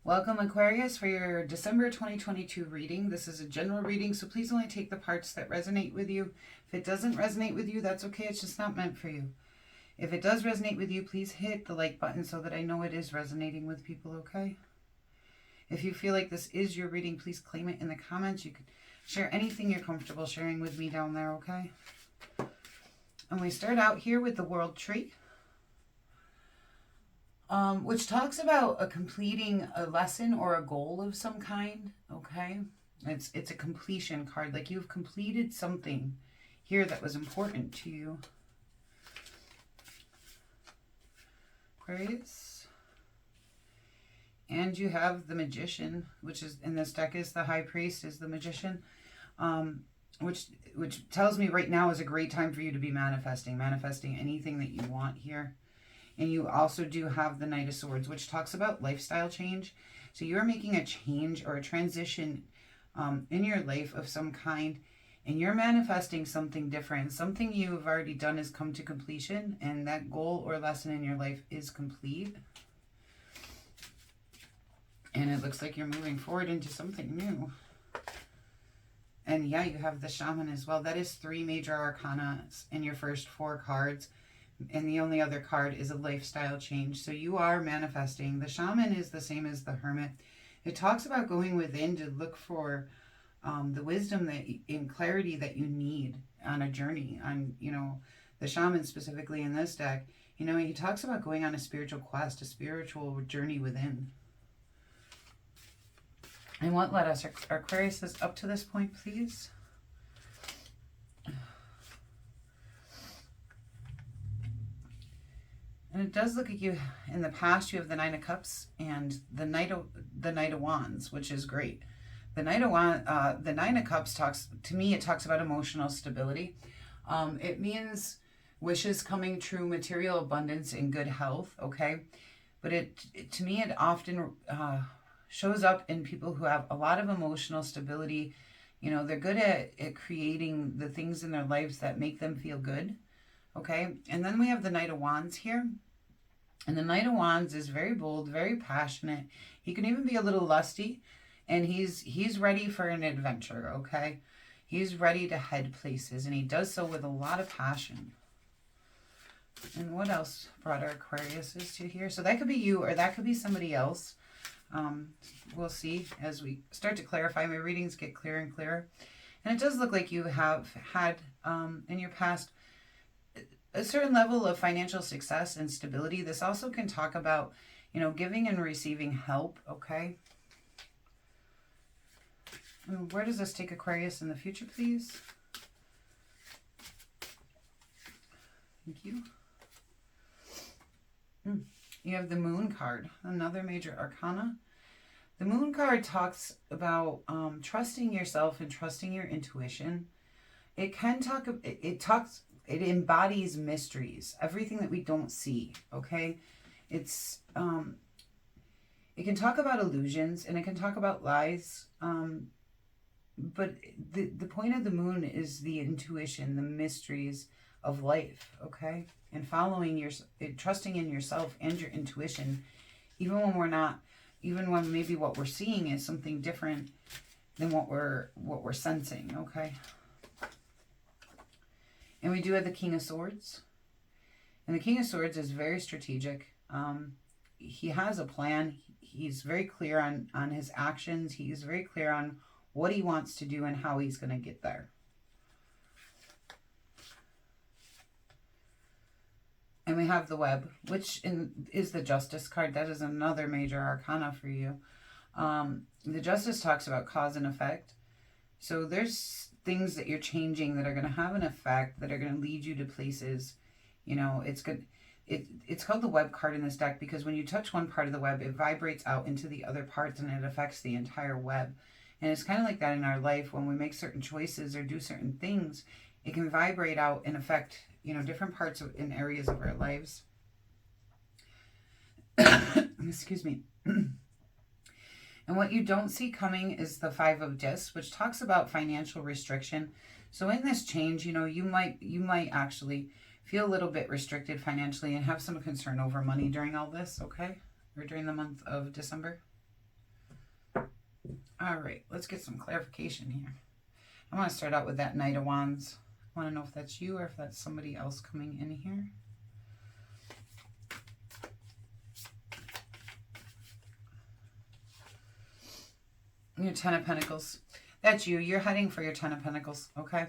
Welcome, Aquarius, for your December 2022 reading. This is a general reading, so please only take the parts that resonate with you. If it doesn't resonate with you, that's okay. It's just not meant for you. If it does resonate with you, please hit the like button so that I know it is resonating with people, okay? If you feel like this is your reading, please claim it in the comments. You can share anything you're comfortable sharing with me down there, okay? And we start out here with the World Tree. Which talks about completing a lesson or a goal of some kind, okay? It's a completion card, like you've completed something here that was important to you. Aquarius. And you have the Magician, which is in this deck is the High Priest, is the Magician, which tells me right now is a great time for you to be manifesting anything that you want here. And you also do have the Knight of Swords, which talks about lifestyle change. So you're making a change or a transition in your life of some kind, and you're manifesting something different. Something you've already done has come to completion, and that goal or lesson in your life is complete. And it looks like you're moving forward into something new. And yeah, you have the Shaman as well. That is 3 major arcana in your first 4 cards. And the only other card is a lifestyle change. So you are manifesting. The Shaman is the same as the Hermit. It talks about going within to look for the wisdom and clarity that you need on a journey. On, the Shaman specifically in this deck, he talks about going on a spiritual quest, a spiritual journey within. And what led us, Aquarius, is up to this point, please? And it does look like you, in the past, you have the 9 of Cups and the Knight of Wands, which is great. The Knight of the 9 of Cups talks, to me, it talks about emotional stability. It means wishes coming true, material abundance, and good health, okay? But to me, it often shows up in people who have a lot of emotional stability. They're good at creating the things in their lives that make them feel good, okay? And then we have the Knight of Wands here. And the Knight of Wands is very bold, very passionate. He can even be a little lusty. And he's ready for an adventure, okay? He's ready to head places. And he does so with a lot of passion. And what else brought our Aquariuses to here? So that could be you or that could be somebody else. We'll see as we start to clarify. My readings get clearer and clearer. And it does look like you have had in your past a certain level of financial success and stability. This also can talk about, giving and receiving help, okay? And where does this take Aquarius in the future, please? Thank you. You have the Moon card, another major arcana. The Moon card talks about trusting yourself and trusting your intuition. It can talk, it embodies mysteries, everything that we don't see, okay? It can talk about illusions and it can talk about lies, but the point of the moon is the intuition, the mysteries of life, okay? And trusting in yourself and your intuition, even when maybe what we're seeing is something different than what we're sensing, okay? And we do have the King of Swords. And the King of Swords is very strategic. He has a plan. He's very clear on his actions. He's very clear on what he wants to do and how he's going to get there. And we have the Web, which is the Justice card. That is another major arcana for you. The Justice talks about cause and effect. So there's things that you're changing that are going to have an effect, that are going to lead you to places. It's good. It's called the Web card in this deck because when you touch one part of the web, it vibrates out into the other parts and it affects the entire web. And it's kind of like that in our life. When we make certain choices or do certain things, it can vibrate out and affect, different parts in areas of our lives. Excuse me. And what you don't see coming is the 5 of Discs, which talks about financial restriction. So in this change, you might actually feel a little bit restricted financially and have some concern over money during all this, okay? Or during the month of December. All right, let's get some clarification here. I want to start out with that Knight of Wands. I want to know if that's you or if that's somebody else coming in here. Your Ten of Pentacles. That's you. You're heading for your Ten of Pentacles, okay?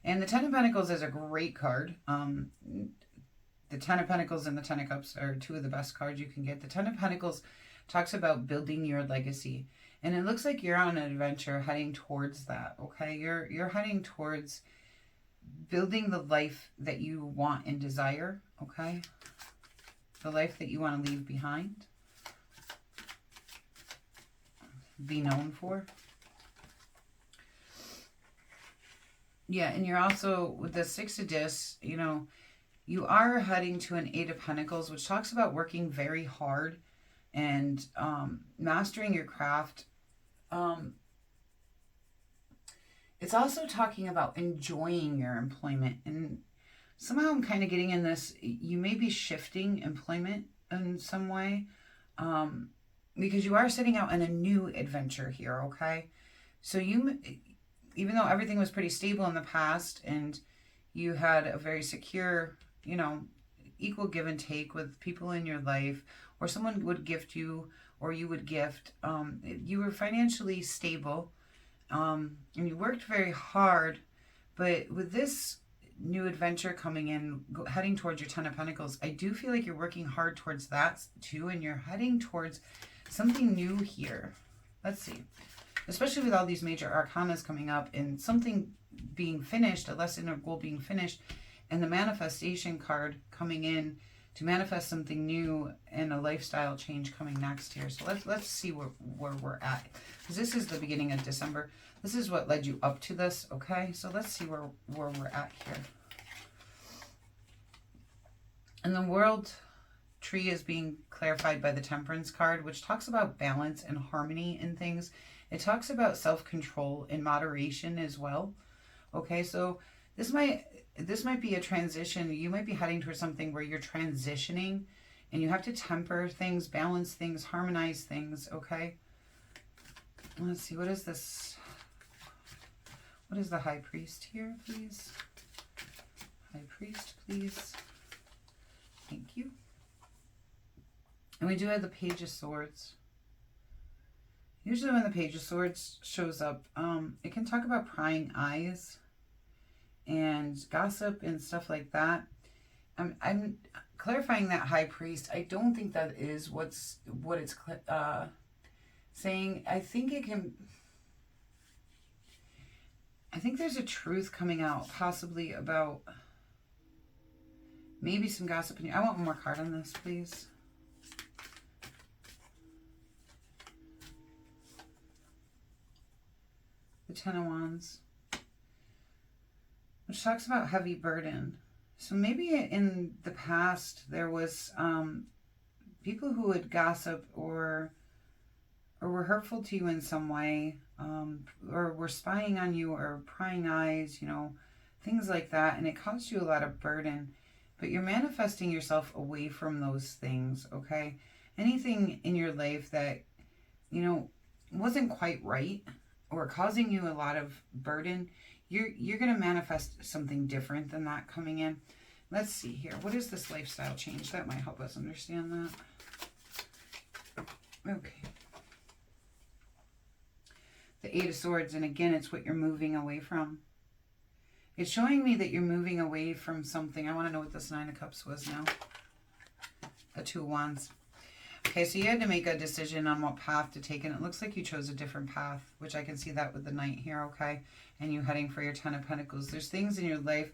And the Ten of Pentacles is a great card. The Ten of Pentacles and the Ten of Cups are two of the best cards you can get. The Ten of Pentacles talks about building your legacy. And it looks like you're on an adventure heading towards that, okay? You're heading towards building the life that you want and desire, okay? The life that you want to leave behind. Be known for. Yeah, and you're also, with the Six of Discs, you know, you are heading to an Eight of Pentacles, which talks about working very hard and mastering your craft. It's also talking about enjoying your employment. And somehow I'm kind of getting in this, you may be shifting employment in some way. Because you are setting out on a new adventure here, okay? So you, even though everything was pretty stable in the past and you had a very secure, you know, equal give and take with people in your life, or someone would gift you or you would gift, you were financially stable, and you worked very hard. But with this new adventure coming in, heading towards your Ten of Pentacles, I do feel like you're working hard towards that too, and you're heading towards something new here. Let's see. Especially with all these major arcanas coming up and something being finished, a lesson or goal being finished, and the manifestation card coming in to manifest something new and a lifestyle change coming next here. So let's see where we're at. Because this is the beginning of December. This is what led you up to this, okay? So let's see where we're at here. And the World Tree is being clarified by the Temperance card, which talks about balance and harmony in things. It talks about self-control and moderation as well. Okay, so this might be a transition. You might be heading towards something where you're transitioning and you have to temper things, balance things, harmonize things, okay? Let's see, what is this? What is the High Priest here, please? High Priest, please. Thank you. And we do have the Page of Swords. Usually when the Page of Swords shows up, it can talk about prying eyes and gossip and stuff like that. I'm clarifying that High Priest. I don't think that is what it's saying. I think there's a truth coming out, possibly about maybe some gossip. I want one more card on this, please. The Ten of Wands, which talks about heavy burden. So maybe in the past there was people who would gossip or were hurtful to you in some way, or were spying on you or prying eyes, you know, things like that, and it caused you a lot of burden. But you're manifesting yourself away from those things, okay? Anything in your life that, you know, wasn't quite right or causing you a lot of burden, you're going to manifest something different than that coming in. Let's see here. What is this lifestyle change? That might help us understand that. Okay. The Eight of Swords, and again, it's what you're moving away from. It's showing me that you're moving away from something. I want to know what this Nine of Cups was now. The Two of Wands. Okay, so you had to make a decision on what path to take, and it looks like you chose a different path, which I can see that with the Knight here, okay? And you heading for your Ten of Pentacles. There's things in your life.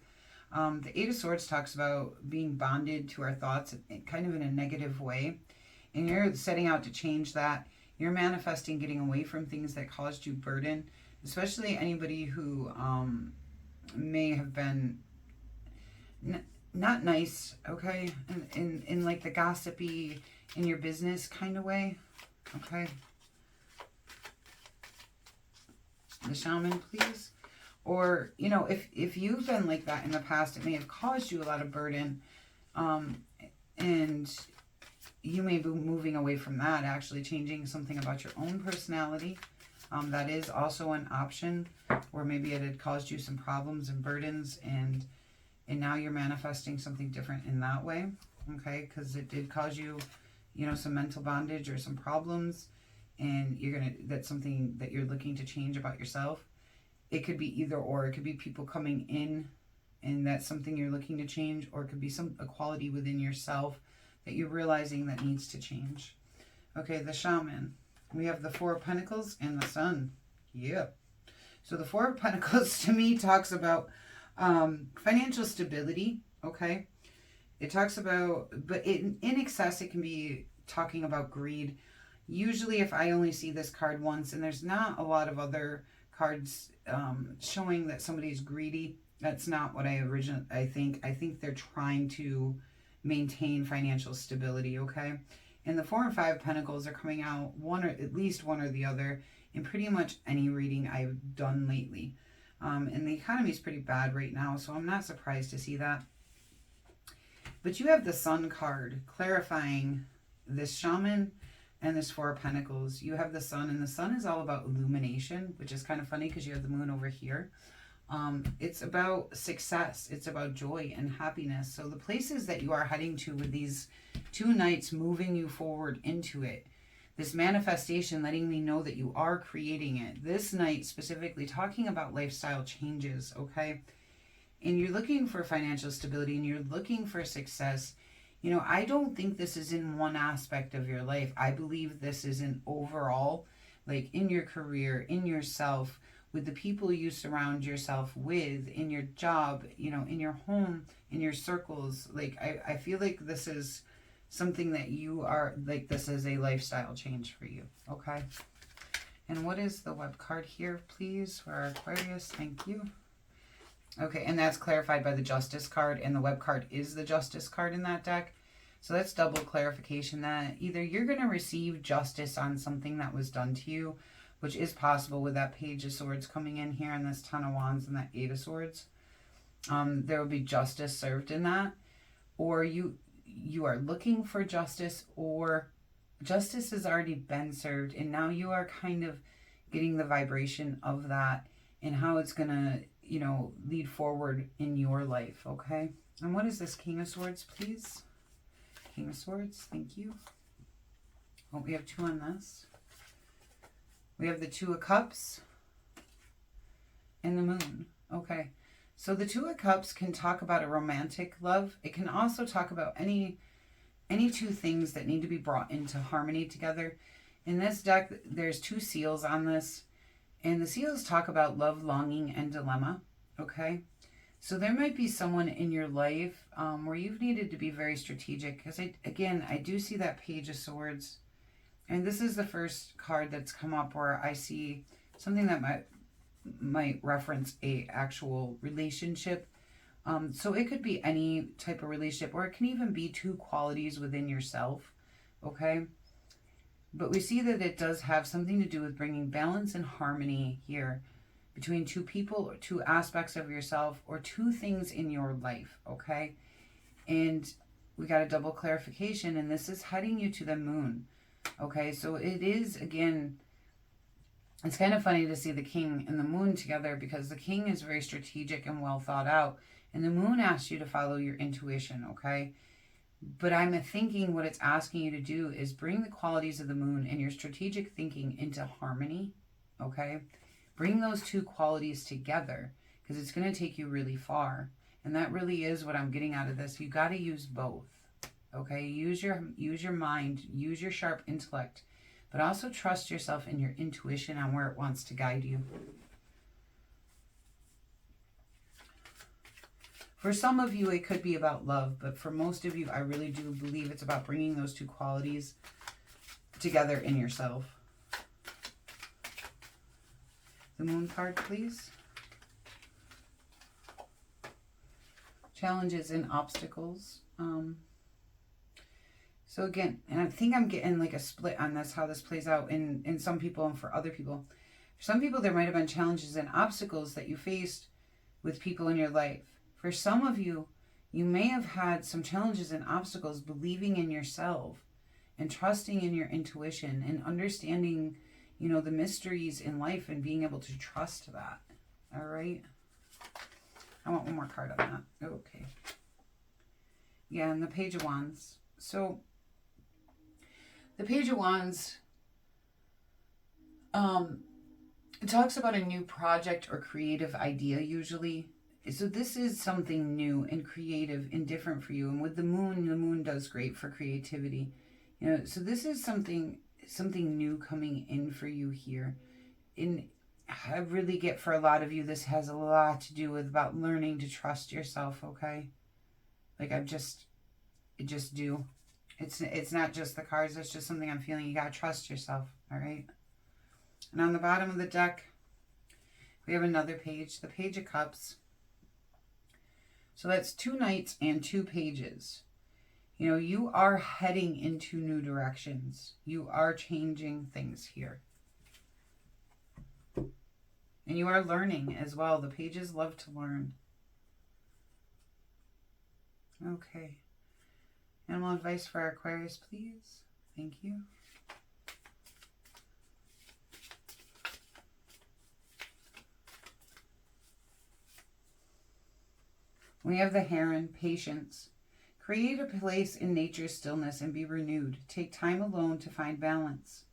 The Eight of Swords talks about being bonded to our thoughts, kind of in a negative way. And you're setting out to change that. You're manifesting getting away from things that caused you burden, especially anybody who may have been not nice, okay? In like the gossipy, in your business kind of way, okay? The Shaman, please. Or, you know, if you've been like that in the past, it may have caused you a lot of burden, and you may be moving away from that, actually changing something about your own personality. That is also an option, or maybe it had caused you some problems and burdens, and now you're manifesting something different in that way, okay? Because it did cause you, you know, some mental bondage or some problems, and that's something that you're looking to change about yourself. It could be either or. It could be people coming in, and that's something you're looking to change, or it could be a quality within yourself that you're realizing that needs to change. Okay, the Shaman. We have the Four of Pentacles and the Sun. Yeah. So the Four of Pentacles to me talks about financial stability, okay? It talks about, but in excess, it can be talking about greed. Usually if I only see this card once, and there's not a lot of other cards showing that somebody's greedy, that's not what I think. I think they're trying to maintain financial stability, okay? And the Four and Five of Pentacles are coming out, at least one or the other, in pretty much any reading I've done lately. And the economy is pretty bad right now, so I'm not surprised to see that. But you have the Sun card clarifying this Shaman and this Four of Pentacles. You have the Sun, and the Sun is all about illumination, which is kind of funny because you have the Moon over here. It's about success. It's about joy and happiness. So the places that you are heading to with these 2 nights moving you forward into it, this manifestation letting me know that you are creating it. This night specifically talking about lifestyle changes, okay? And you're looking for financial stability, and you're looking for success. You know, I don't think this is in one aspect of your life. I believe this is an overall, like in your career, in yourself, with the people you surround yourself with, in your job, you know, in your home, in your circles. Like, I feel like this is something that you are, like, this is a lifestyle change for you, okay? And what is the web card here, please, for our Aquarius? Thank you. Okay, and that's clarified by the Justice card, and the web card is the Justice card in that deck. So that's double clarification that either you're going to receive justice on something that was done to you, which is possible with that Page of Swords coming in here, and this Ten of Wands and that Eight of Swords. There will be justice served in that. Or you are looking for justice, or justice has already been served, and now you are kind of getting the vibration of that and how it's going to, you know, lead forward in your life, okay? And what is this King of Swords, please? King of Swords, thank you. Oh, we have 2 on this. We have the Two of Cups and the Moon. Okay, so the Two of Cups can talk about a romantic love. It can also talk about any 2 things that need to be brought into harmony together. In this deck, there's 2 seals on this, and the seals talk about love, longing, and dilemma. Okay, so there might be someone in your life where you've needed to be very strategic, because I do see that Page of Swords. And this is the first card that's come up where I see something that might reference a actual relationship. So it could be any type of relationship, or it can even be 2 qualities within yourself, okay? But we see that it does have something to do with bringing balance and harmony here between 2 people, or 2 aspects of yourself, or 2 things in your life, okay? And we got a double clarification, and this is heading you to the Moon. Okay, so it is, again, it's kind of funny to see the King and the Moon together, because the King is very strategic and well thought out, and the Moon asks you to follow your intuition, okay? But I'm thinking what it's asking you to do is bring the qualities of the Moon and your strategic thinking into harmony, okay? Bring those 2 qualities together, because it's going to take you really far. And that really is what I'm getting out of this. You got to use both. Okay, use your mind, use your sharp intellect, but also trust yourself in your intuition on where it wants to guide you. For some of you, it could be about love, but for most of you, I really do believe it's about bringing those 2 qualities together in yourself. The Moon card, please. Challenges and obstacles. So again, and I think I'm getting like a split on this, how this plays out in some people and for other people. For some people, there might have been challenges and obstacles that you faced with people in your life. For some of you, you may have had some challenges and obstacles believing in yourself and trusting in your intuition and understanding, you know, the mysteries in life and being able to trust that. All right. I want one more card on that. Okay. Yeah, and the Page of Wands. So, the Page of Wands, it talks about a new project or creative idea usually. So this is something new and creative and different for you. And with the moon does great for creativity. You know, so this is something new coming in for you here. I really get, for a lot of you, this has a lot to do with about learning to trust yourself, okay? Like I just do. It's not just the cards, it's just something I'm feeling. You gotta trust yourself, all right? And on the bottom of the deck, we have another page, the Page of Cups. So that's 2 knights and 2 pages. You know, you are heading into new directions. You are changing things here. And you are learning as well. The pages love to learn. Okay. Animal advice for our Aquarius, please. Thank you. We have the Heron, patience. Create a place in nature's stillness and be renewed. Take time alone to find balance.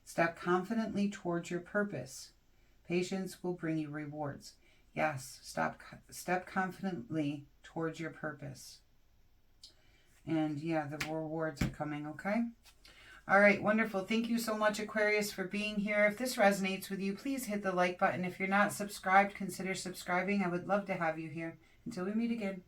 Step confidently towards your purpose. Patience will bring you rewards. Yes, step confidently towards your purpose. And yeah, the rewards are coming, okay? All right, wonderful. Thank you so much, Aquarius, for being here. If this resonates with you, please hit the like button. If you're not subscribed, consider subscribing. I would love to have you here. Until we meet again.